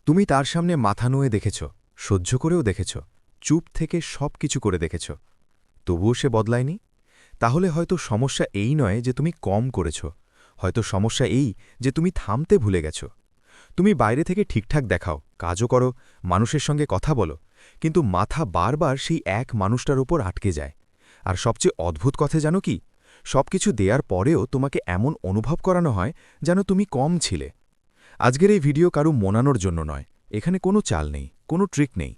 তুমি তার সামনে মাথা নুয়ে দেখেছ, সহ্য করেও দেখেছ, চুপ থেকে সব কিছু করে দেখেছ, তবুও সে বদলায়নি। তাহলে হয়তো সমস্যা এই নয় যে তুমি কম করেছ, হয়তো সমস্যা এই যে তুমি থামতে ভুলে গেছ। তুমি বাইরে থেকে ঠিকঠাক দেখাও, কাজও করো, মানুষের সঙ্গে কথা বলো, কিন্তু মাথা বারবার সেই এক মানুষটার ওপর আটকে যায়। আর সবচেয়ে অদ্ভুত কথা জানো কি, সবকিছু দেওয়ার পরেও তোমাকে এমন অনুভব করানো হয় যেন তুমি কম ছিলে। আজকের এই ভিডিও কারু মনানোর জন্য নয়, এখানে কোনো চাল নেই, কোনো ট্রিক নেই।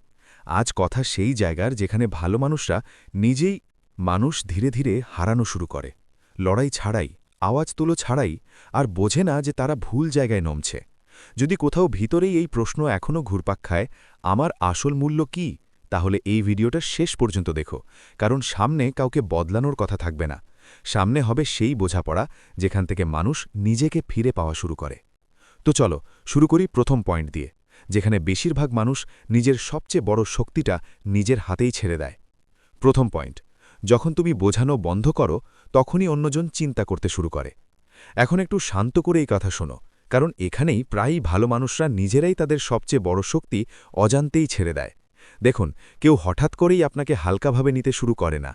আজ কথা সেই জায়গার যেখানে ভালো মানুষরা নিজেই মানুষ ধীরে ধীরে হারানো শুরু করে, লড়াই ছাড়াই, আওয়াজ তুলো ছাড়াই, আর বোঝে না যে তারা ভুল জায়গায় নমছে। যদি কোথাও ভিতরেই এই প্রশ্ন এখনও ঘুরপাক খায়, আমার আসল মূল্য কি, তাহলে এই ভিডিওটা শেষ পর্যন্ত দেখো, কারণ সামনে কাউকে বদলানোর কথা থাকবে না। সামনে হবে সেই বোঝাপড়া যেখান থেকে মানুষ নিজেকে ফিরে পাওয়া শুরু করে। তো চলো শুরু করি প্রথম পয়েন্ট দিয়ে, যেখানে বেশিরভাগ মানুষ নিজের সবচেয়ে বড় শক্তিটা নিজের হাতেই ছেড়ে দেয়। প্রথম পয়েন্ট, যখন তুমি বোঝানো বন্ধ করো তখনই অন্যজন চিন্তা করতে শুরু করে। এখন একটু শান্ত করে এই কথা শোনো, কারণ এখানেই প্রায়ই ভালো মানুষরা নিজেরাই তাদের সবচেয়ে বড় শক্তি অজান্তেই ছেড়ে দেয়। দেখুন, কেউ হঠাৎ করেই আপনাকে হালকাভাবে নিতে শুরু করে না।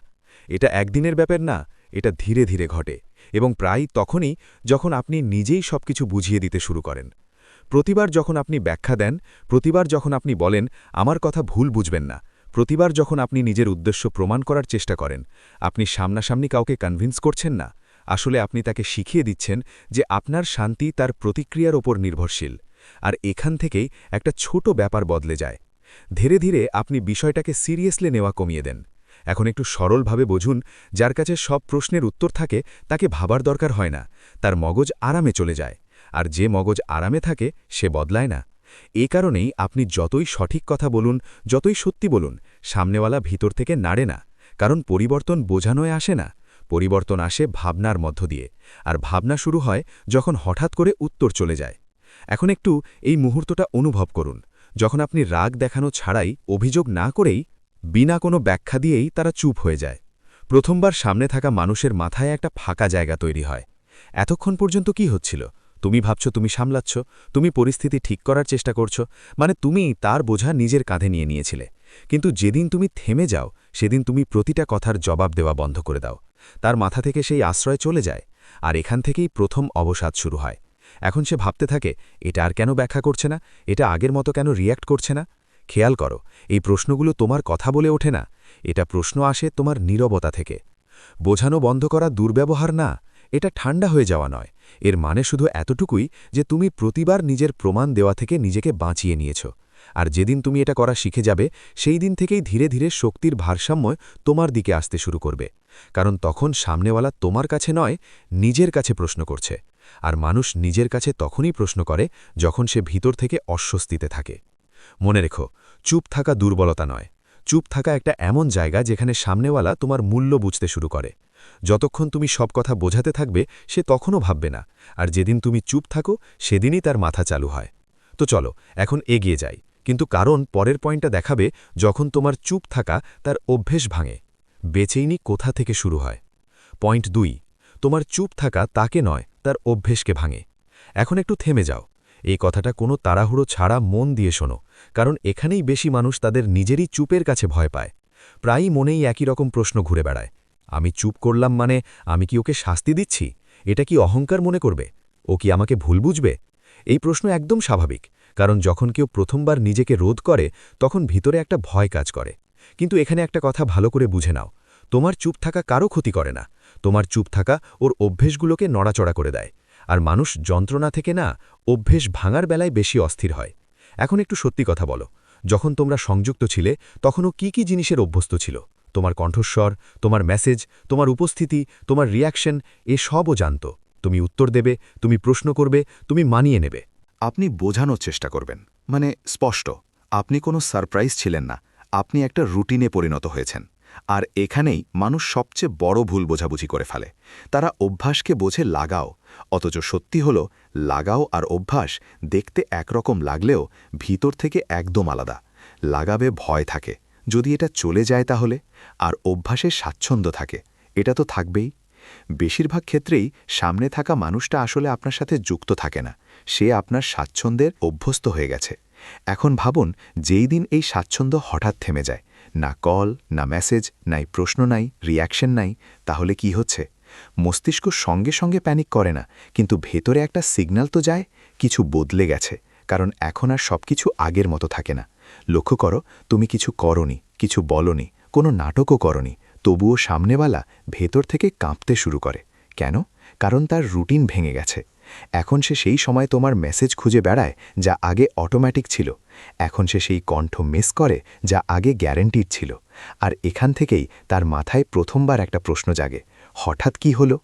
এটা একদিনের ব্যাপার না, এটা ধীরে ধীরে ঘটে, এবং প্রায় তখনই যখন আপনি নিজেই সবকিছু বুঝিয়ে দিতে শুরু করেন। প্রতিবার যখন আপনি ব্যাখ্যা দেন, প্রতিবার যখন আপনি বলেন আমার কথা ভুল বুঝবেন না, প্রতিবার যখন আপনি নিজের উদ্দেশ্য প্রমাণ করার চেষ্টা করেন, আপনি সামনাসামনি কাউকে কনভিন্স করছেন না, আসলে আপনি তাকে শিখিয়ে দিচ্ছেন যে আপনার শান্তি তার প্রতিক্রিয়ার ওপর নির্ভরশীল। আর এখান থেকেই একটা ছোট ব্যাপার বদলে যায়। ধীরে ধীরে আপনি বিষয়টাকে সিরিয়াসলি নেওয়া কমিয়ে দেন। এখন একটু সরলভাবে বুঝুন, যার কাছে সব প্রশ্নের উত্তর থাকে তাকে ভাবার দরকার হয় না, তার মগজ আরামে চলে যায়। আর যে মগজ আরামে থাকে সে বদলায় না। এ কারণেই আপনি যতই সঠিক কথা বলুন, যতই সত্যি বলুন, সামনেওয়ালা ভিতর থেকে নাড়ে না। কারণ পরিবর্তন বোঝানোয় আসে না, পরিবর্তন আসে ভাবনার মধ্য দিয়ে। আর ভাবনা শুরু হয় যখন হঠাৎ করে উত্তর চলে যায়। এখন একটু এই মুহূর্তটা অনুভব করুন, যখন আপনি রাগ দেখানো ছাড়াই, অভিযোগ না করেই, বিনা কোনো ব্যাখ্যা দিয়েই তারা চুপ হয়ে যায়। প্রথমবার সামনে থাকা মানুষের মাথায় একটা ফাঁকা জায়গা তৈরি হয়। এতক্ষণ পর্যন্ত কি হচ্ছিল? তুমি ভাবছ তুমি সামলাচ্ছ, তুমি পরিস্থিতি ঠিক করার চেষ্টা করছো, মানে তুমি তার বোঝা নিজের কাঁধে নিয়ে নিয়েছিলে। কিন্তু যেদিন তুমি থেমে যাও, সেদিন তুমি প্রতিটা কথার জবাব দেওয়া বন্ধ করে দাও। তার মাথা থেকে সেই আশ্রয় চলে যায়। আর এখান থেকেই প্রথম অবসাদ শুরু হয়। এখন সে ভাবতে থাকে, এটা আর কেন ব্যাখ্যা করছে না, এটা আগের মতো কেন রিয়্যাক্ট করছে না। খেয়াল করো, এই প্রশ্নগুলো তোমার কথা বলে ওঠে না, এটা প্রশ্ন আসে তোমার নীরবতা থেকে। বোঝানো বন্ধ করা দুর্ব্যবহার না, এটা ঠান্ডা হয়ে যাওয়া নয়। এর মানে শুধু এতটুকুই যে তুমি প্রতিবার নিজের প্রমাণ দেওয়া থেকে নিজেকে বাঁচিয়ে নিয়েছ। আর যেদিন তুমি এটা করা শিখে যাবে, সেই দিন থেকেই ধীরে ধীরে শক্তির ভারসাম্য তোমার দিকে আসতে শুরু করবে। কারণ তখন সামনেওয়ালা তোমার কাছে নয়, নিজের কাছে প্রশ্ন করছে। আর মানুষ নিজের কাছে তখনই প্রশ্ন করে যখন সে ভিতর থেকে অস্বস্তিতে থাকে। মনে রেখো, চুপ থাকা দুর্বলতা নয়, চুপ থাকা একটা এমন জায়গা যেখানে সামনেওয়ালা তোমার মূল্য বুঝতে শুরু করে। যতক্ষণ তুমি সব কথা বোঝাতে থাকবে সে তখনও ভাববে না, আর যেদিন তুমি চুপ থাকো সেদিনই তার মাথা চালু হয়। তো চলো এখন এগিয়ে যাই, কিন্তু কারণ পরের পয়েন্টটা দেখাবে যখন তোমার চুপ থাকা তার অভ্যেস ভাঙে। বেচেইনি কোথা থেকে শুরু হয়। পয়েন্ট 2, তোমার চুপ থাকা তাকে নয়, তার অভ্যেসকে ভাঙে। এখন একটু থেমে যাও, এই কথাটা কোনো তাড়াহুড়ো ছাড়া মন দিয়ে শোনো, কারণ এখানেই বেশি মানুষ তাদের নিজেরই চুপের কাছে ভয় পায়। প্রায়ই মনেই একই রকম প্রশ্ন ঘুরে বেড়ায়, আমি চুপ করলাম মানে আমি কি ওকে শাস্তি দিচ্ছি? এটা কি অহংকার মনে করবে? ও কি আমাকে ভুল বুঝবে? এই প্রশ্ন একদম স্বাভাবিক, কারণ যখন কেউ প্রথমবার নিজেকে রোধ করে তখন ভিতরে একটা ভয় কাজ করে। কিন্তু এখানে একটা কথা ভালো করে বুঝে নাও, তোমার চুপ থাকা কারো ক্ষতি করে না, তোমার চুপ থাকা ওর অভ্যেসগুলোকে নড়াচড়া করে দেয়। আর মানুষ যন্ত্রণা থেকে না, অভ্যেস ভাঙার বেলায় বেশি অস্থির হয়। এখন একটু সত্যি কথা বলো, যখন তোমরা সংযুক্ত ছিলে তখনও কি কি জিনিসের অভ্যস্ত ছিল? তোমার কণ্ঠস্বর, তোমার মেসেজ, তোমার উপস্থিতি, তোমার রিয়াকশন, সবও জানত। তুমি উত্তর দেবে, তুমি প্রশ্ন করবে, তুমি মানিয়ে নেবে। আপনি বোঝানোর চেষ্টা করবেন, মানে স্পষ্ট। আপনি কোনো সারপ্রাইজ ছিলেন না, আপনি একটা রুটিনে পরিণত হয়েছেন। আর এখানেই মানুষ সবচেয়ে বড় ভুল বোঝাবুঝি করে ফেলে। তারা অভ্যাসকে বোঝে লাগাও, অথচ সত্যি হলো লাগাও আর অভ্যাস দেখতে একরকম লাগলেও ভিতর থেকে একদম আলাদা। লাগাবে ভয় থাকে, যদি এটা চলে যায় তাহলে, আর অভ্যাসে স্বাচ্ছন্দ্য থাকে, এটা তো থাকবেই। বেশিরভাগ ক্ষেত্রেই সামনে থাকা মানুষটা আসলে আপনার সাথে যুক্ত থাকে না, সে আপনার স্বাচ্ছন্দ্যের অভ্যস্ত হয়ে গেছে। এখন ভাবুন যেই দিন এই স্বাচ্ছন্দ্য হঠাৎ থেমে যায়, না কল, না মেসেজ, নাই প্রশ্ন, নাই রিয়াকশন নাই, তাহলে কি হচ্ছে? মস্তিষ্ক সঙ্গে সঙ্গে প্যানিক করে না, কিন্তু ভেতরে একটা সিগন্যাল তো যায় কিছু বদলে গেছে, কারণ এখন আর সবকিছু আগের মতো থাকে না। লক্ষ্য করো, তুমি কিছু করনি, কিছু বলনি, কোনো নাটকও করনি, তবুও সামনেওয়ালা ভেতর থেকে কাঁপতে শুরু করে। কেন? কারণ তার রুটিন ভেঙে গেছে। এখন সে সেই সময় তোমার মেসেজ খুঁজে বেড়ায় যা আগে অটোমেটিক ছিল। এখন সে সেই কণ্ঠ মিস করে যা আগে গ্যারেন্টিড ছিল। আর এখান থেকেই তার মাথায় প্রথমবার একটা প্রশ্ন জাগে, হঠাৎ কি হলো?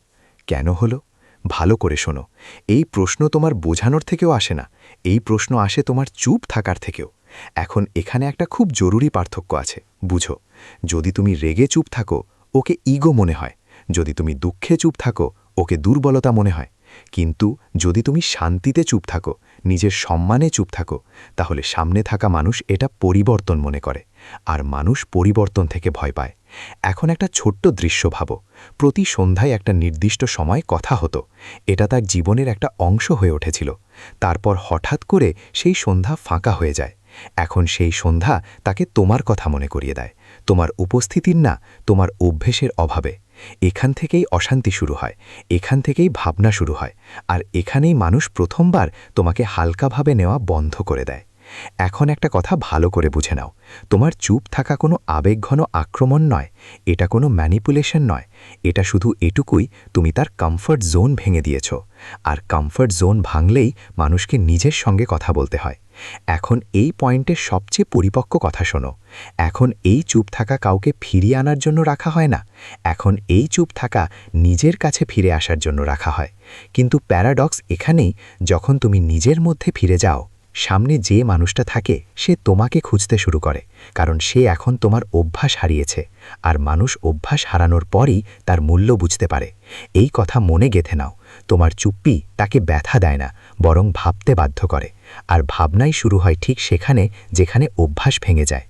কেন হলো? ভালো করে শোনো, এই প্রশ্ন তোমার বোঝানোর থেকেও আসে না, এই প্রশ্ন আসে তোমার চুপ থাকার থেকেও। এখন এখানে একটা খুব জরুরি পার্থক্য আছে, বুঝো। যদি তুমি রেগে চুপ থাকো, ওকে ইগো মনে হয়। যদি তুমি দুঃখে চুপ থাকো, ওকে দুর্বলতা মনে হয়। কিন্তু যদি তুমি শান্তিতে চুপ থাকো, নিজের সম্মানে চুপ থাকো, তাহলে সামনে থাকা মানুষ এটা পরিবর্তন মনে করে। আর মানুষ পরিবর্তন থেকে ভয় পায়। এখন একটা ছোট্ট দৃশ্য ভাবো, প্রতি সন্ধ্যায় একটা নির্দিষ্ট সময় কথা হতো, এটা তার জীবনের একটা অংশ হয়ে উঠেছিল। তারপর হঠাৎ করে সেই সন্ধ্যা ফাঁকা হয়ে যায়। এখন সেই সন্ধ্যা তাকে তোমার কথা মনে করিয়ে দেয়, তোমার উপস্থিতির না, তোমার অভ্যেসের অভাবে। এখান থেকেই অশান্তি শুরু হয়, এখান থেকেই ভাবনা শুরু হয়, আর এখানেই মানুষ প্রথমবার তোমাকে হালকাভাবে নেওয়া বন্ধ করে দেয়। এখন একটা কথা ভালো করে বুঝে নাও, তোমার চুপ থাকা কোনো আবেগঘন আক্রমণ নয়, এটা কোনো ম্যানিপুলেশন নয়, এটা শুধু এটুকুই, তুমি তার কমফর্ট জোন ভেঙে দিয়েছ। আর কমফর্ট জোন ভাঙলেই মানুষকে নিজের সঙ্গে কথা বলতে হয়। এখন এই পয়েন্টের সবচেয়ে পরিপক্ক কথা শোনো, এখন এই চুপ থাকা কাউকে ফিরিয়ে আনার জন্য রাখা হয় না, এখন এই চুপ থাকা নিজের কাছে ফিরে আসার জন্য রাখা হয়। কিন্তু প্যারাডক্স এখানেই, যখন তুমি নিজের মধ্যে ফিরে যাও, সামনে যে মানুষটা থাকে সে তোমাকে খুঁজতে শুরু করে, কারণ সে এখন তোমার অভ্যাস হারিয়েছে। আর মানুষ অভ্যাস হারানোর পরই তার মূল্য বুঝতে পারে। এই কথা মনে গেঁথে নাও, তোমার চুপ্পি তাকে ব্যথা দেয় না, বরং ভাবতে বাধ্য করে। আর ভাবনাই শুরু হয় ঠিক সেখানে যেখানে অভ্যাস ভেঙে যায়।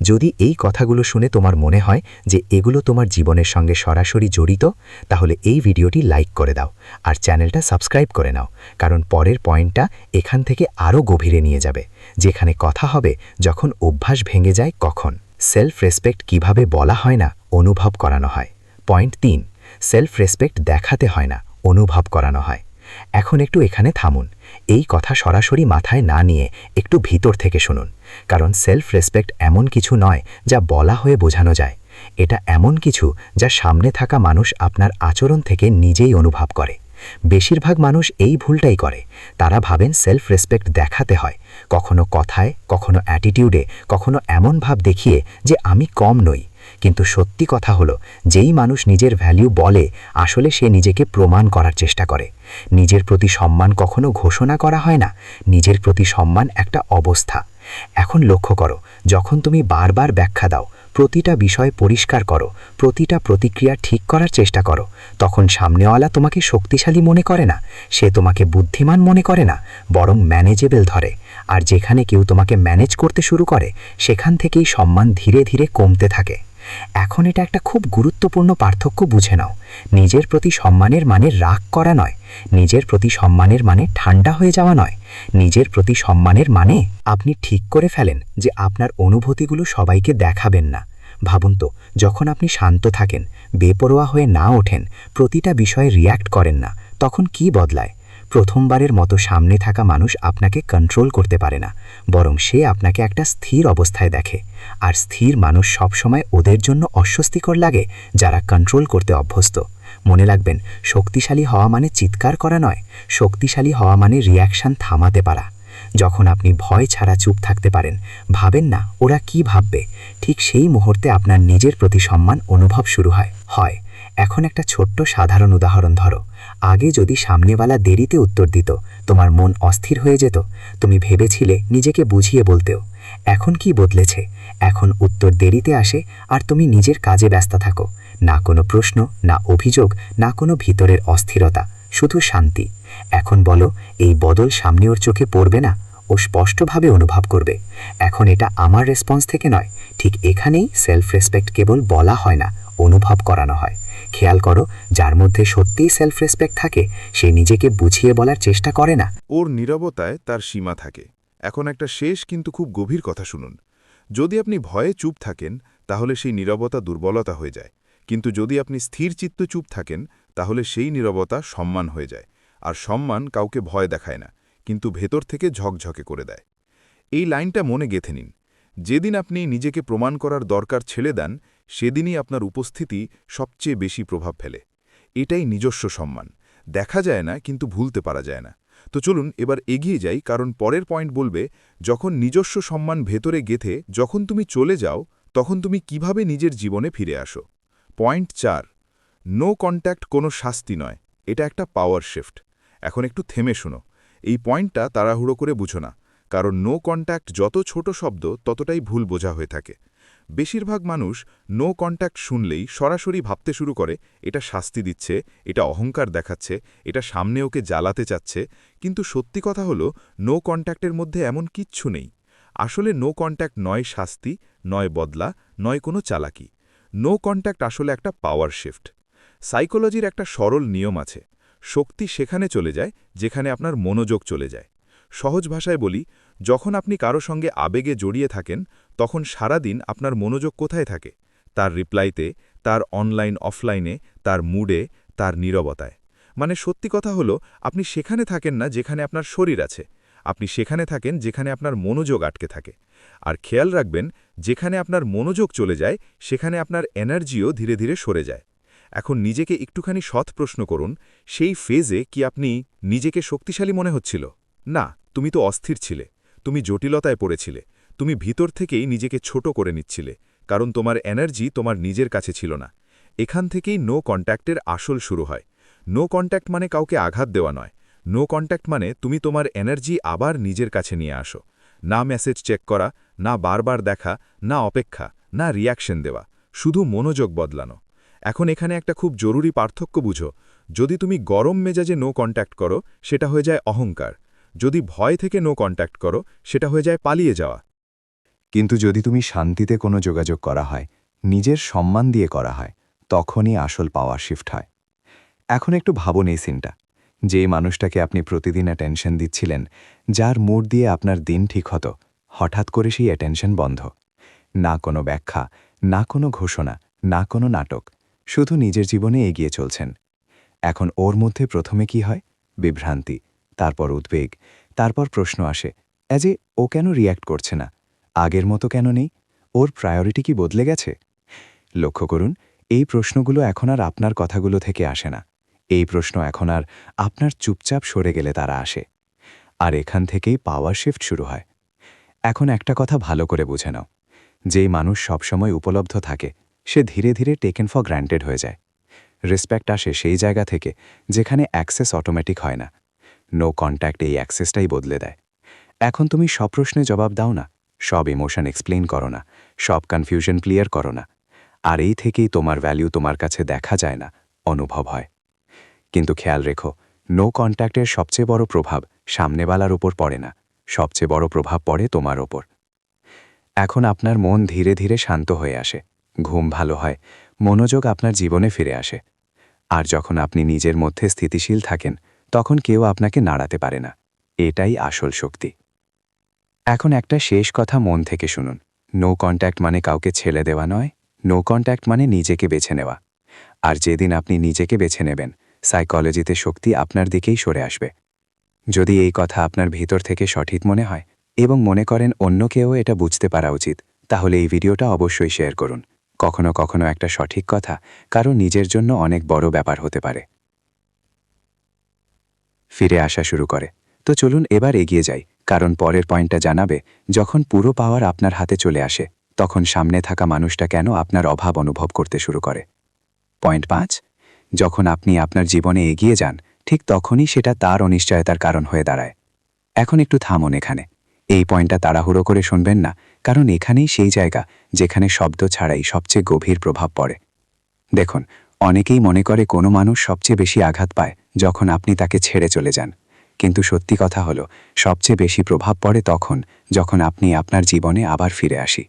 যদি এই কথাগুলো শুনে তোমার মনে হয় যে এগুলো তোমার জীবনের সঙ্গে সরাসরি জড়িত, তাহলে এই ভিডিওটি লাইক করে দাও আর চ্যানেলটা সাবস্ক্রাইব করে নাও, কারণ পরের পয়েন্টটা এখান থেকে আরও গভীরে নিয়ে যাবে, যেখানে কথা হবে যখন অভ্যাস ভেঙে যায় কখন। সেলফ রেসপেক্ট কিভাবে বলা হয় না, অনুভব করানো হয়। পয়েন্ট 3, সেলফ রেসপেক্ট দেখাতে হয় না, অনুভব করানো হয়। এখন একটু এখানে থামুন, এই কথা সরাসরি মাথায় না নিয়ে একটু ভিতর থেকে শুনুন, কারণ সেলফ রেসপেক্ট এমন কিছু নয় যা বলা হয়ে বোঝানো যায়। এটা এমন কিছু যা সামনে থাকা মানুষ আপনার আচরণ থেকে নিজেই অনুভব করে। বেশিরভাগ মানুষ এই ভুলটাই করে, তারা ভাবেন সেলফ রেসপেক্ট দেখাতে হয়, কখনো কথায়, কখনো অ্যাটিটিউডে, কখনো এমন ভাব দেখিয়ে যে আমি কম নই। কিন্তু সত্যি কথা হলো, যেই মানুষ নিজের ভ্যালু বলে, আসলে সে নিজেকে প্রমাণ করার চেষ্টা করে। নিজের প্রতি সম্মান কখনো ঘোষণা করা হয় না, নিজের প্রতি সম্মান একটা অবস্থা। এখন লক্ষ্য করো, যখন তুমি বারবার ব্যাখ্যা দাও, প্রতিটা বিষয় পরিষ্কার করো, প্রতিটা প্রতিক্রিয়া ঠিক করার চেষ্টা করো, তখন সামনেওয়ালা তোমাকে শক্তিশালী মনে করে না, সে তোমাকে বুদ্ধিমান মনে করে না, বরং ম্যানেজেবল ধরে। আর যেখানে কেউ তোমাকে ম্যানেজ করতে শুরু করে, সেখান থেকেই সম্মান ধীরে ধীরে কমতে থাকে। এখন এটা একটা খুব গুরুত্বপূর্ণ পার্থক্য বুঝে নাও, নিজের প্রতি সম্মানের মানে রাগ করা নয়, নিজের প্রতি সম্মানের মানে ঠান্ডা হয়ে যাওয়া নয়, নিজের প্রতি সম্মানের মানে আপনি ঠিক করে ফেলেন যে আপনার অনুভূতিগুলো সবাইকে দেখাবেন না। ভাবুন তো, যখন আপনি শান্ত থাকেন, বেপরোয়া হয়ে না ওঠেন, প্রতিটা বিষয়ে রিয়্যাক্ট করেন না, তখন কি বদলায়? প্রথমবারের মতো সামনে থাকা মানুষ আপনাকে কন্ট্রোল করতে পারে না, বরং সে আপনাকে একটা স্থির অবস্থায় দেখে। আর স্থির মানুষ সবসময় ওদের জন্য অস্বস্তিকর লাগে যারা কন্ট্রোল করতে অভ্যস্ত। মনে রাখবেন, শক্তিশালী হওয়া মানে চিৎকার করা নয়, শক্তিশালী হওয়া মানে রিয়াকশন থামাতে পারা। যখন আপনি ভয় ছাড়া চুপ থাকতে পারেন, ভাবেন না ওরা কি ভাববে, ঠিক সেই মুহূর্তে আপনার নিজের প্রতি সম্মান অনুভব শুরু হয়। এখন একটা ছোট্ট সাধারণ উদাহরণ ধরো, আগে যদি সামনেওয়ালা দেরিতে উত্তর দিত, তোমার মন অস্থির হয়ে যেত, তুমি ভেবেছিলে নিজেকে বুঝিয়ে বলতেও। এখন কি বদলেছে? এখন উত্তর দেরিতে আসে আর তুমি নিজের কাজে ব্যস্ত থাকো, না কোনো প্রশ্ন, না অভিযোগ, না কোনো ভিতরের অস্থিরতা, শুধু শান্তি। এখন বলো, এই বদল সামনে ওর চোখে পড়বে না? ও স্পষ্টভাবে অনুভব করবে। এখন এটা আমার রেসপন্স থেকে নয়, ঠিক এখানেই সেলফ রেসপেক্ট কেবল বলা হয় না, অনুভব করানো হয়। খেয়াল করো, যার মধ্যে সত্যিই সেলফ রেসপেক্ট থাকে, সে নিজেকে বুঝিয়ে বলার চেষ্টা করে না। ওর নীরবতায় তার সীমা থাকে। এখন একটা শেষ কিন্তু খুব গভীর কথা শুনুন। যদি আপনি ভয়ে চুপ থাকেন তাহলে সেই নীরবতা দুর্বলতা হয়ে যায়, কিন্তু যদি আপনি স্থির চিত্ত চুপ থাকেন তাহলে সেই নীরবতা সম্মান হয়ে যায়। আর সম্মান কাউকে ভয় দেখায় না, কিন্তু ভেতর থেকে ঝকঝকে করে দেয়। এই লাইনটা মনে গেঁথে নিন। যেদিন আপনি নিজেকে প্রমাণ করার দরকার ছেড়ে দেন, সেদিনই আপনার উপস্থিতি সবচেয়ে বেশি প্রভাব ফেলে। এটাই নিজস্ব সম্মান। দেখা যায় না, কিন্তু ভুলতে পারা যায় না। তো চলুন এবার এগিয়ে যাই, কারণ পরের পয়েন্ট বলবে যখন নিজস্ব সম্মান ভেতরে গেঁথে যখন তুমি চলে যাও, তখন তুমি কিভাবে নিজের জীবনে ফিরে আসো। পয়েন্ট 4, নো কন্ট্যাক্ট কোনো শাস্তি নয়, এটা একটা পাওয়ার শিফট। এখন একটু থেমে শোনো। এই পয়েন্টটা তাড়াহুড়ো করে বুঝো না, কারণ নো কন্ট্যাক্ট যত ছোট শব্দ ততটাই ভুল বোঝা হয়ে থাকে। বেশিরভাগ মানুষ নো কন্ট্যাক্ট শুনলেই সরাসরি ভাবতে শুরু করে এটা শাস্তি দিচ্ছে, এটা অহংকার দেখাচ্ছে, এটা সামনে ওকে জ্বালাতে চাচ্ছে। কিন্তু সত্যি কথা হলো, নো কন্ট্যাক্টের মধ্যে এমন কিচ্ছু নেই। আসলে নো কন্ট্যাক্ট নয় শাস্তি, নয় বদলা, নয় কোনো চালাকি। নো কন্ট্যাক্ট আসলে একটা পাওয়ার শিফট। সাইকোলজির একটা সরল নিয়ম আছে, শক্তি সেখানে চলে যায় যেখানে আপনার মনোযোগ চলে যায়। সহজ ভাষায় বলি, যখন আপনি কারো সঙ্গে আবেগে জড়িয়ে থাকেন, তখন সারাদিন আপনার মনোযোগ কোথায় থাকে? তার রিপ্লাইতে, তার অনলাইন অফলাইনে, তার মুডে, তার নীরবতায়। মানে সত্যি কথা হলো, আপনি সেখানে থাকেন না যেখানে আপনার শরীর আছে, আপনি সেখানে থাকেন যেখানে আপনার মনোযোগ আটকে থাকে। আর খেয়াল রাখবেন, যেখানে আপনার মনোযোগ চলে যায় সেখানে আপনার এনার্জিও ধীরে ধীরে সরে যায়। এখন নিজেকে একটুখানি সৎ প্রশ্ন করুন, সেই ফেজে কি আপনি নিজেকে শক্তিশালী মনে হচ্ছিল? না, তুমি তো অস্থির ছিলে, তুমি জটিলতায় পড়েছিলে, তুমি ভিতর থেকেই নিজেকে ছোট করে নিচ্ছিলে, কারণ তোমার এনার্জি তোমার নিজের কাছে ছিল না। এখান থেকেই নো কন্ট্যাক্টের আসল শুরু হয়। নো কন্ট্যাক্ট মানে কাউকে আঘাত দেওয়া নয়। নো কন্ট্যাক্ট মানে তুমি তোমার এনার্জি আবার নিজের কাছে নিয়ে আসো। না মেসেজ চেক করা, না বারবার দেখা, না অপেক্ষা, না রিয়াকশন দেওয়া, শুধু মনোযোগ বদলানো। এখন এখানে একটা খুব জরুরি পার্থক্য বুঝো। যদি তুমি গরম মেজাজে নো কন্ট্যাক্ট করো, সেটা হয়ে যায় অহংকার। যদি ভয় থেকে নো কন্ট্যাক্ট করো, সেটা হয়ে যায় পালিয়ে যাওয়া। কিন্তু যদি তুমি শান্তিতে কোনো যোগাযোগ করা হয়, নিজের সম্মান দিয়ে করা হয়, তখনই আসল পাওয়ার শিফট হয়। এখন একটু ভাবুন এই সিনটা। যে মানুষটাকে আপনি প্রতিদিন অ্যাটেনশন দিচ্ছিলেন, যার মুড দিয়ে আপনার দিন ঠিক হতো, হঠাৎ করে সেই অ্যাটেনশন বন্ধ। না কোনো ব্যাখ্যা, না কোনো ঘোষণা, না কোনো নাটক, শুধু নিজের জীবনে এগিয়ে চলছেন। এখন ওর মধ্যে প্রথমে কি হয়? বিভ্রান্তি, তারপর উদ্বেগ, তারপর প্রশ্ন আসে, যে ও কেন রিয়্যাক্ট করছে না? আগের মতো কেন নেই? ওর প্রায়োরিটি কি বদলে গেছে? লক্ষ্য করুন, এই প্রশ্নগুলো এখন আর আপনার কথাগুলো থেকে আসে না। এই প্রশ্ন এখন আর আপনার চুপচাপ সরে গেলে তারা আসে। আর এখান থেকেই পাওয়ার শিফট শুরু হয়। এখন একটা কথা ভালো করে বুঝে নাও, যেই মানুষ সবসময় উপলব্ধ থাকে, সে ধীরে ধীরে টেকেন ফর গ্র্যান্টেড হয়ে যায়। রেসপেক্ট আসে সেই জায়গা থেকে যেখানে অ্যাক্সেস অটোমেটিক হয় না। নো কন্ট্যাক্ট এই অ্যাক্সেসটাই বদলে দেয়। এখন তুমি সব প্রশ্নে জবাব দাও না, সব ইমোশন এক্সপ্লেইন করো না, সব কনফিউশন ক্লিয়ার করো না। আর এই থেকেই তোমার ভ্যালু তোমার কাছে দেখা যায় না, অনুভব হয়। কিন্তু খেয়াল রেখো, নো কন্ট্যাক্টের সবচেয়ে বড় প্রভাব সামনেওয়ালার ওপর পড়ে না, সবচেয়ে বড় প্রভাব পড়ে তোমার ওপর। এখন আপনার মন ধীরে ধীরে শান্ত হয়ে আসে, ঘুম ভালো হয়, মনোযোগ আপনার জীবনে ফিরে আসে। আর যখন আপনি নিজের মধ্যে স্থিতিশীল থাকেন, তখন কেউ আপনাকে নাড়াতে পারে না। এটাই আসল শক্তি। এখন একটা শেষ কথা মন থেকে শুনুন। নো কন্ট্যাক্ট মানে কাউকে ছেড়ে দেওয়া নয়, নো কন্ট্যাক্ট মানে নিজেকে বেছে নেওয়া। আর যেদিন আপনি নিজেকে বেছে নেবেন, সাইকোলজিতে শক্তি আপনার দিকেই সরে আসবে। যদি এই কথা আপনার ভিতর থেকে সঠিক মনে হয় এবং মনে করেন অন্য কেউ এটা বুঝতে পারা উচিত, তাহলে এই ভিডিওটা অবশ্যই শেয়ার করুন। কখনো কখনো একটা সঠিক কথা কারো নিজের জন্য অনেক বড় ব্যাপার হতে পারে। ফিরে আসা শুরু করে। তো চলুন এবার এগিয়ে যাই, কারণ পরের পয়েন্টটা জানাবে, যখন পুরো পাওয়ার আপনার হাতে চলে আসে, তখন সামনে থাকা মানুষটা কেন আপনার অভাব অনুভব করতে শুরু করে। পয়েন্ট 5, যখন আপনি আপনার জীবনে এগিয়ে যান, ঠিক তখনই সেটা তার অনিশ্চয়তার কারণ হয়ে দাঁড়ায়। এখন একটু থামুন এখানে। এই পয়েন্টটা তাড়াহুড়ো করে শুনবেন না, কারণ এখানেই সেই জায়গা যেখানে শব্দ ছাড়াই সবচেয়ে গভীর প্রভাব পড়ে। দেখুন, অনেকেই মনে করে কোনো মানুষ সবচেয়ে বেশি আঘাত পায় যখন আপনি তাকে ছেড়ে চলে যান। কিন্তু সত্যি কথা হলো, সবচেয়ে বেশি প্রভাব পড়ে তখন যখন আপনি আপনার জীবনে আবার ফিরে আসি।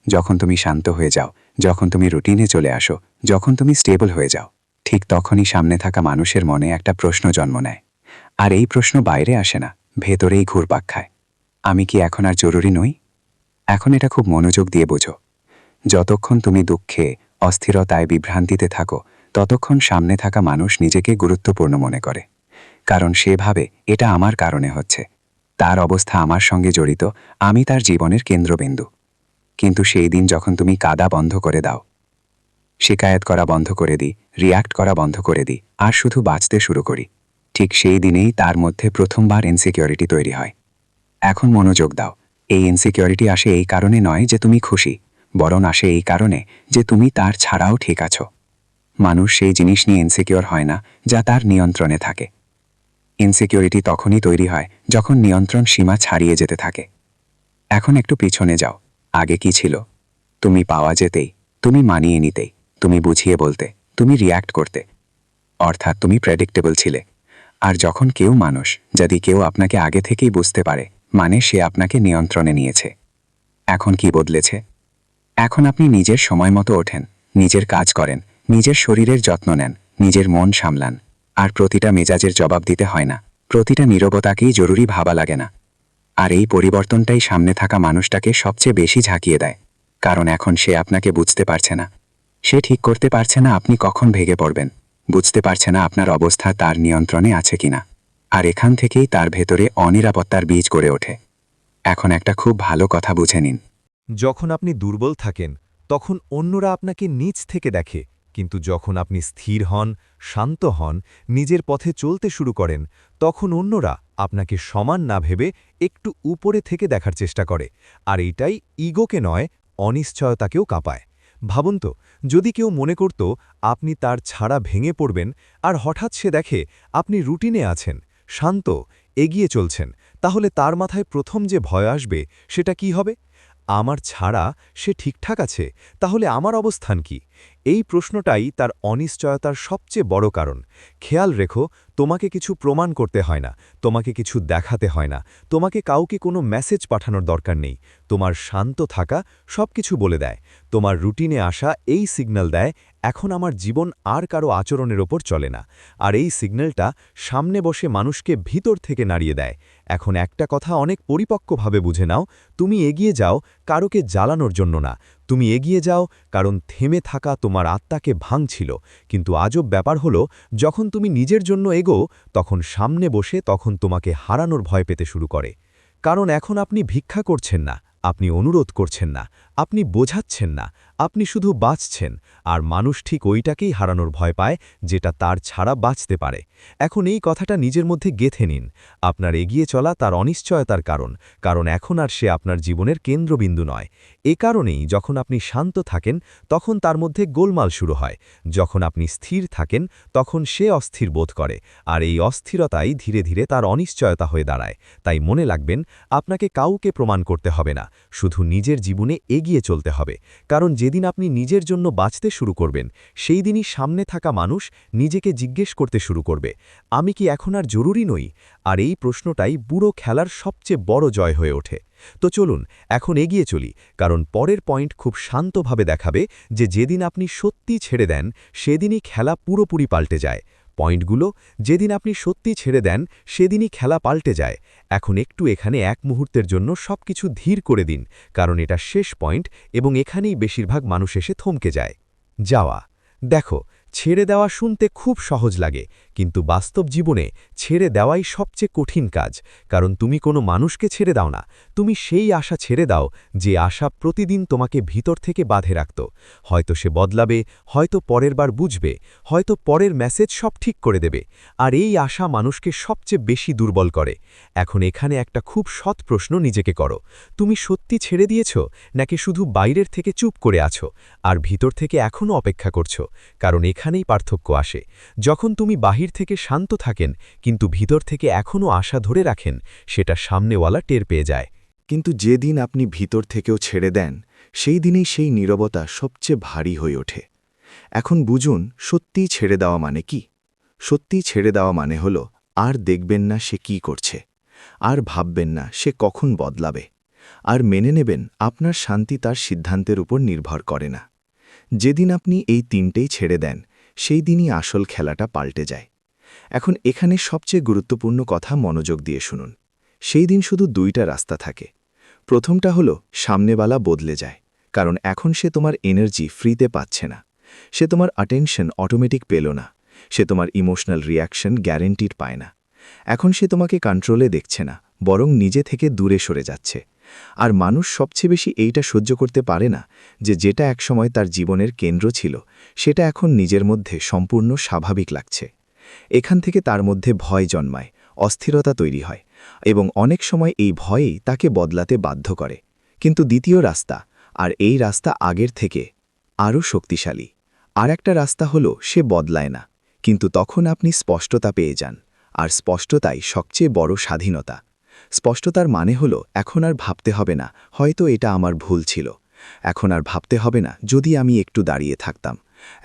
যখন তুমি শান্ত হয়ে যাও, যখন তুমি রুটিনে চলে আসো, যখন তুমি স্টেবল হয়ে যাও, ঠিক তখনই সামনে থাকা মানুষের মনে একটা প্রশ্ন জন্ম নেয়। আর এই প্রশ্ন বাইরে আসে না, ভেতরেই ঘুরপাক খায়। আমি কি এখন আর জরুরি নই? এখন এটা খুব মনোযোগ দিয়ে বোঝো। যতক্ষণ তুমি দুঃখে, অস্থিরতায়, বিভ্রান্তিতে থাকো, ততক্ষণ সামনে থাকা মানুষ নিজেকে গুরুত্বপূর্ণ মনে করে। কারণ সে ভাবে এটা আমার কারণে হচ্ছে, তার অবস্থা আমার সঙ্গে জড়িত, আমি তার জীবনের কেন্দ্রবিন্দু। কিন্তু সেই দিন যখন তুমি কাঁদা বন্ধ করে দাও, শিকায়েত করা বন্ধ করে দিই, রিয়্যাক্ট করা বন্ধ করে দিই, আর শুধু বাঁচতে শুরু করি, ঠিক সেই দিনেই তার মধ্যে প্রথমবার ইনসিকিউরিটি তৈরি হয়। এখন মনোযোগ দাও। এই ইনসিকিউরিটি আসে এই কারণে নয় যে তুমি খুশি, বরং আসে এই কারণে যে তুমি তার ছাড়াও ঠিক আছো। মানুষ সেই জিনিস নিয়ে ইনসিকিউর হয় না যা তার নিয়ন্ত্রণে থাকে। ইনসিকিউরিটি তখনই তৈরি হয় যখন নিয়ন্ত্রণ সীমা ছাড়িয়ে যেতে থাকে। এখন একটু পিছনে যাও। আগে কি ছিল? তুমি পাওয়া যেতেই, তুমি মানিয়ে নিতেই, তুমি বুঝিয়ে বলতে, তুমি রিয়্যাক্ট করতে। অর্থাৎ তুমি প্রেডিক্টেবল ছিলে। আর যখন যদি কেউ আপনাকে আগে থেকেই বুঝতে পারে, মানে সে আপনাকে নিয়ন্ত্রণে নিয়েছে। এখন কি বদলেছে? এখন আপনি নিজের সময় মতো ওঠেন, নিজের কাজ করেন, নিজের শরীরের যত্ন নেন, নিজের মন সামলান। আর প্রতিটা মেজাজের জবাব দিতে হয় না, প্রতিটা নীরবতাকেই জরুরি ভাবা লাগে না। আর এই পরিবর্তনটাই সামনে থাকা মানুষটাকে সবচেয়ে বেশি ঝাঁকিয়ে দেয়। কারণ এখন সে আপনাকে বুঝতে পারছে না। সে ঠিক করতে পারছে না আপনি কখন ভেঙে পড়বেন, বুঝতে পারছে না আপনার অবস্থা তার নিয়ন্ত্রণে আছে কিনা। আর এখান থেকেই তার ভেতরে অনিরাপত্তার বীজ গড়ে ওঠে। এখন একটা খুব ভালো কথা বুঝে নিন। যখন আপনি দুর্বল থাকেন, তখন অন্যরা আপনাকে নিচ থেকে দেখে, কিন্তু যখন আপনি স্থির হন, শান্ত হন, নিজের পথে চলতে শুরু করেন, তখন অন্যরা আপনাকে সমান না ভেবে একটু উপরে থেকে দেখার চেষ্টা করে। আর এইটাই ইগোকে নয়, অনিশ্চয়তাকেও কাঁপায়। ভাবুন তো, যদি কেউ মনে করত আপনি তার ছাড়া ভেঙে পড়বেন, আর হঠাৎ সে দেখে আপনি রুটিনে আছেন, শান্ত, এগিয়ে চলছেন, তাহলে তার মাথায় প্রথম যে ভয় আসবে সেটা কি হবে? আমার ছাড়া সে ঠিকঠাক আছে, তাহলে আমার অবস্থান কি? এই প্রশ্নটাই তার অনিশ্চয়তার সবচেয়ে বড় কারণ। খেয়াল রেখো, তোমাকে কিছু প্রমাণ করতে হয় না, তোমাকে কিছু দেখাতে হয় না, তোমাকে কাউকে কোনো মেসেজ পাঠানোর দরকার নেই। তোমার শান্ত থাকা সবকিছু বলে দেয়। তোমার রুটিনে আসা এই সিগন্যাল দেয়, এখন আমার জীবন আর কারো আচরণের ওপর চলে না। আর এই সিগন্যালটা সামনে বসে মানুষকে ভিতর থেকে নাড়িয়ে দেয়। এখন একটা কথা অনেক পরিপক্কভাবে বুঝে নাও, তুমি এগিয়ে যাও কারোকে জ্বালানোর জন্য না, তুমি এগিয়ে যাও কারণ থেমে থাকা তোমার আত্মাকে ভাঙছিল। কিন্তু আজব ব্যাপার হলো, যখন তুমি নিজের জন্য এগো, তখন সামনে বসে তখন তোমাকে হারানোর ভয় পেতে শুরু করে। কারণ এখন আপনি ভিক্ষা করছেন না, আপনি অনুরোধ করছেন না, আপনি বোঝাচ্ছেন না, আপনি শুধু বাঁচছেন। আর মানুষ ঠিক ওইটাকেই হারানোর ভয় পায় যেটা তার ছাড়া বাঁচতে পারে। এখন এই কথাটা নিজের মধ্যে গেঁথে নিন। আপনার এগিয়ে চলা তার অনিশ্চয়তার কারণ এখন আর সে আপনার জীবনের কেন্দ্রবিন্দু নয়। এ কারণেই যখন আপনি শান্ত থাকেন, তখন তার মধ্যে গোলমাল শুরু হয়। যখন আপনি স্থির থাকেন, তখন সে অস্থির বোধ করে। আর এই অস্থিরতাই ধীরে ধীরে তার অনিশ্চয়তা হয়ে দাঁড়ায়। তাই মনে রাখবেন, আপনাকে কাউকে প্রমাণ করতে হবে না, শুধু নিজের জীবনে এগিয়ে চলতে হবে। কারণ যেদিন আপনি নিজের জন্য বাঁচতে শুরু করবেন, সেই দিনই সামনে থাকা মানুষ নিজেকে জিজ্ঞেস করতে শুরু করবে, আমি কি এখন আর জরুরি নই? আর এই প্রশ্নটাই বুড়ো খেলার সবচেয়ে বড় জয় হয়ে ওঠে। তো চলুন এখন এগিয়ে চলি, কারণ পরের পয়েন্ট খুব শান্তভাবে দেখাবে যে যেদিন আপনি সত্যি ছেড়ে দেন, সেদিনই খেলা পুরোপুরি পাল্টে যায়। পয়েন্টগুলো, যেদিন আপনি সত্যি ছেড়ে দেন, সেদিনই খেলা পাল্টে যায়। এখন একটু এখানে এক মুহূর্তের জন্য সবকিছু ধীর করে দিন, কারণ এটা শেষ পয়েন্ট এবং এখানেই বেশিরভাগ মানুষ এসে থমকে যায়। যাওয়া। দেখো, ছেড়ে দেওয়া শুনতে খুব সহজ লাগে, কিন্তু বাস্তব জীবনে ছেড়ে দেওয়াই সবচেয়ে কঠিন কাজ। কারণ তুমি কোনো মানুষকে ছেড়ে দাও না, তুমি সেই আশা ছেড়ে দাও যে আশা প্রতিদিন তোমাকে ভিতর থেকে বাঁধে রাখত। হয়তো সে বদলাবে, হয়তো পরের বার বুঝবে, হয়তো পরের মেসেজ সব ঠিক করে দেবে। আর এই আশা মানুষকে সবচেয়ে বেশি দুর্বল করে। এখন এখানে একটা খুব সৎ প্রশ্ন নিজেকে করো, তুমি সত্যি ছেড়ে দিয়েছ, নাকি শুধু বাইরের থেকে চুপ করে আছো আর ভিতর থেকে এখনও অপেক্ষা করছো? কারণ এখানেই পার্থক্য আসে। যখন তুমি বাহির থেকে শান্ত থাকেন কিন্তু ভিতর থেকে এখনও আশা ধরে রাখেন, সেটা সামনেওয়ালা টের পেয়ে যায়। কিন্তু যেদিন আপনি ভিতর থেকেও ছেড়ে দেন, সেই দিনেই সেই নীরবতা সবচেয়ে ভারী হয়ে ওঠে। এখন বুঝুন, সত্যিই ছেড়ে দেওয়া মানে কি? সত্যিই ছেড়ে দেওয়া মানে হল, আর দেখবেন না সে কি করছে, আর ভাববেন না সে কখন বদলাবে, আর মেনে নেবেন আপনার শান্তি তার সিদ্ধান্তের উপর নির্ভর করে না। যেদিন আপনি এই তিনটেই ছেড়ে দেন, সেই দিনই আসল খেলাটা পাল্টে যায়। এখন এখানে সবচেয়ে গুরুত্বপূর্ণ কথা মনোযোগ দিয়ে শুনুন। সেই দিন শুধু 2টা রাস্তা থাকে। প্রথমটা হলো সামনেওয়ালা বদলে যায়, কারণ এখন সে তোমার এনার্জি ফ্রিতে পাচ্ছে না, সে তোমার অ্যাটেনশন অটোমেটিক পেল না, সে তোমার ইমোশনাল রিয়াকশন গ্যারেন্টিড পায় না। এখন সে তোমাকে কন্ট্রোলে দেখছে না, বরং নিজে থেকে দূরে সরে যাচ্ছে। আর মানুষ সবচেয়ে বেশি এইটা সহ্য করতে পারে না যে যেটা একসময় তার জীবনের কেন্দ্র ছিল সেটা এখন নিজের মধ্যে সম্পূর্ণ স্বাভাবিক লাগছে। এখান থেকে তার মধ্যে ভয় জন্মায়, অস্থিরতা তৈরি হয়, এবং অনেক সময় এই ভয়েই তাকে বদলাতে বাধ্য করে। কিন্তু দ্বিতীয় রাস্তা, আর এই রাস্তা আগের থেকে আরও শক্তিশালী। আর একটা রাস্তা হলো সে বদলায় না, কিন্তু তখন আপনি স্পষ্টতা পেয়ে যান, আর স্পষ্টতাই সবচেয়ে বড় স্বাধীনতা। স্পষ্টতার মানে হলো এখন আর ভাবতে হবে না হয়তো এটা আমার ভুল ছিল, এখন আর ভাবতে হবে না যদি আমি একটু দাঁড়িয়ে থাকতাম,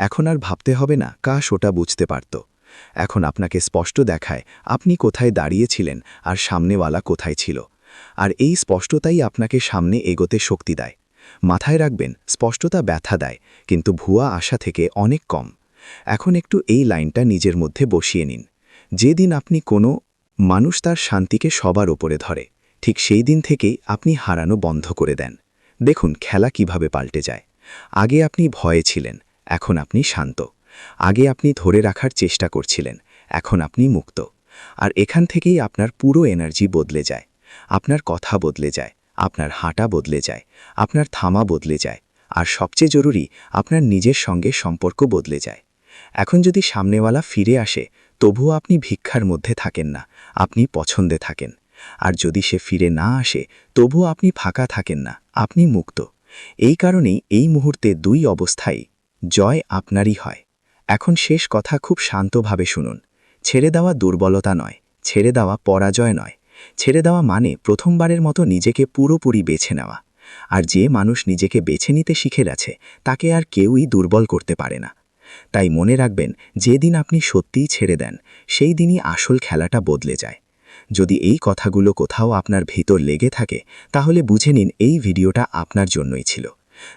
এখন আর ভাবতে হবে না কাশ ওটা বুঝতে পারত। এখন আপনাকে স্পষ্ট দেখায় আপনি কোথায় দাঁড়িয়েছিলেন আর সামনেওয়ালা কোথায় ছিল। আর এই স্পষ্টতাই আপনাকে সামনে এগোতে শক্তি দেয়। মাথায় রাখবেন, স্পষ্টতা ব্যথা দেয়, কিন্তু ভুয়া আশা থেকে অনেক কম। এখন একটু এই লাইনটা নিজের মধ্যে বসিয়ে নিন। যেদিন আপনি কোনো মানুষ তার শান্তিকে সবার ওপরে ধরে, ঠিক সেই দিন থেকেই আপনি হারানো বন্ধ করে দেন। দেখুন খেলা কিভাবে পাল্টে যায়। আগে আপনি ভয়ে ছিলেন, এখন আপনি শান্ত। আগে আপনি ধরে রাখার চেষ্টা করছিলেন, এখন আপনি মুক্ত। আর এখান থেকেই আপনার পুরো এনার্জি বদলে যায়। আপনার কথা বদলে যায়, আপনার হাঁটা বদলে যায়, আপনার থামা বদলে যায়, আর সবচেয়ে জরুরি আপনার নিজের সঙ্গে সম্পর্ক বদলে যায়। এখন যদি সামনেওয়ালা ফিরে আসে, তবুও আপনি ভিক্ষার মধ্যে থাকেন না, আপনি পছন্দে থাকেন। আর যদি সে ফিরে না আসে, তবুও আপনি ফাঁকা থাকেন না, আপনি মুক্ত। এই কারণেই এই মুহূর্তে 2 অবস্থায় জয় আপনারই হয়। এখন শেষ কথা খুব শান্তভাবে শুনুন। ছেড়ে দেওয়া দুর্বলতা নয়, ছেড়ে দেওয়া পরাজয় নয়। ছেড়ে দেওয়া মানে প্রথমবারের মতো নিজেকে পুরোপুরি বেছে নেওয়া। আর যে মানুষ নিজেকে বেছে নিতে শিখে গেছে তাকে আর কেউই দুর্বল করতে পারে না। তাই মনে রাখবেন, যেদিন আপনি সত্যিই ছেড়ে দেন সেই দিনই আসল খেলাটা বদলে যায়। যদি এই কথাগুলো কোথাও আপনার ভিতর লেগে থাকে তাহলে বুঝে নিন এই ভিডিওটা আপনার জন্যই ছিল।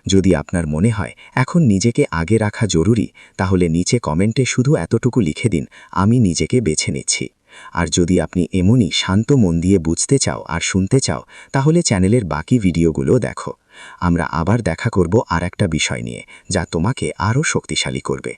যদি আপনার মনে হয় এখন নিজেকে আগে রাখা জরুরি, তাহলে নিচে কমেন্টে শুধু এতটুকু লিখে দিন, আমি নিজেকে বেছে নিচ্ছি। আর যদি আপনি এমনই শান্ত মন দিয়ে বুঝতে চাও আর শুনতে চাও, তাহলে চ্যানেলের বাকি ভিডিওগুলো দেখো। আমরা আবার দেখা করব আর একটা বিষয় নিয়ে, যা তোমাকে আরও শক্তিশালী করবে।